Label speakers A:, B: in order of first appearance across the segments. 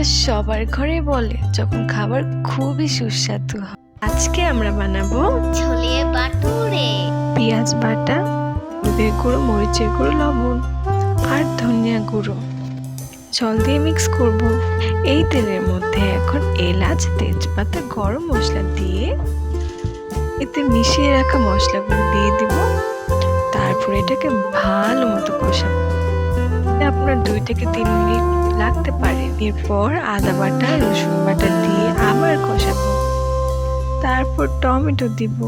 A: সবার ঘরে বলে যখন খাবার খুবই সুস্বাদু হয়। আজকে আমরা বানাবো
B: ছোলে বাটুরে।
A: পেঁয়াজ বাটা, হলুদের গুঁড়ো, মরিচের গুঁড়ো, লবণ আর ধনিয়া গুঁড়ো জল দিয়ে মিক্স করব। এই তেলের মধ্যে এখন এলাচ, তেজপাতা, গরম মশলা দিয়ে এতে মিশিয়ে রাখা মশলাগুলো দিয়ে দিব। তারপর এটাকে ভালো মতো কষাবো। আপনার 2 থেকে 3 মিনিট লাগতে পারে। এরপর আদা বাটা, রসুন বাটা দিয়ে আবার কষাবো। তারপর টমেটো দিব।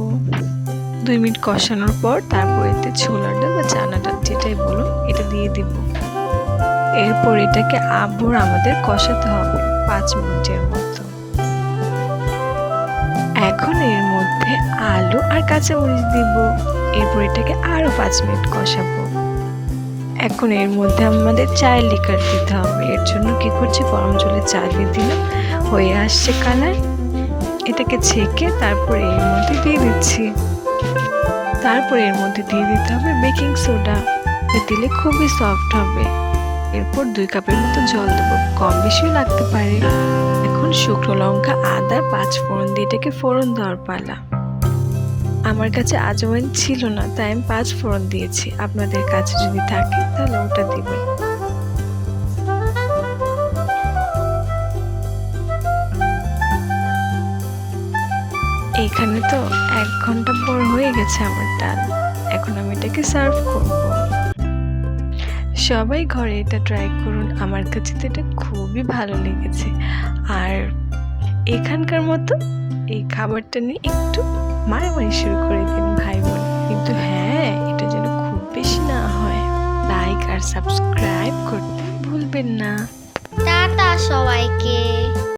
A: 2 মিনিট কষানোর পর তারপর এতে ছোলার ডাল বা চানা ডাল যেটাই বলুন এটা দিয়ে দিব। এরপর এটাকে আবার আমাদের কষাতে হবে 5 মিনিটের মতো। এখন এর মধ্যে আলু আর কাঁচামরিচ দিব। এরপর এটাকে আরো 5 মিনিট কষাবো। এখন এর মধ্যে আমাদের চায়ের লিকার দিতে হবে। এর জন্য কি করছি, গরম জলে চা দিয়ে দিলাম, হয়ে আসছে কালার। এটাকে ছেঁকে তারপর এর মধ্যে দিয়ে দিচ্ছি। তারপর এর মধ্যে দিয়ে দিতে হবে বেকিং সোডা, দিলে খুবই সফট হবে। এরপর 2 কাপের মতো জল দেবো, কম বেশিও লাগতে পারে। এখন শুকনো লঙ্কা, আদা, 5 ফোড়ন দিয়ে এটাকে ফোড়ন দেওয়ার পালা। আমার কাছে ajwain ছিল না, তাই আমি 5 ফোড়ন দিয়েছি। আপনাদের কাছে যদি থাকে তাহলে ওটা দিবেন। এইখানে তো 1 ঘন্টা পর হয়ে গেছে আমার ডাল। এখন আমি এটাকে সার্ভ করব। সবাই ঘরে এটা ট্রাই করুন, আমার কাছে তো এটা খুবই ভালো লেগেছে। আর এখানকার মতো এই খাবারটা নিয়ে একটু মারামারি শুরু করে দিন ভাই বোন, কিন্তু হ্যাঁ, এটা যেন খুব বেশি না হয়। লাইক আর সাবস্ক্রাইব করতে ভুলবেন না।
B: টাটা সবাইকে।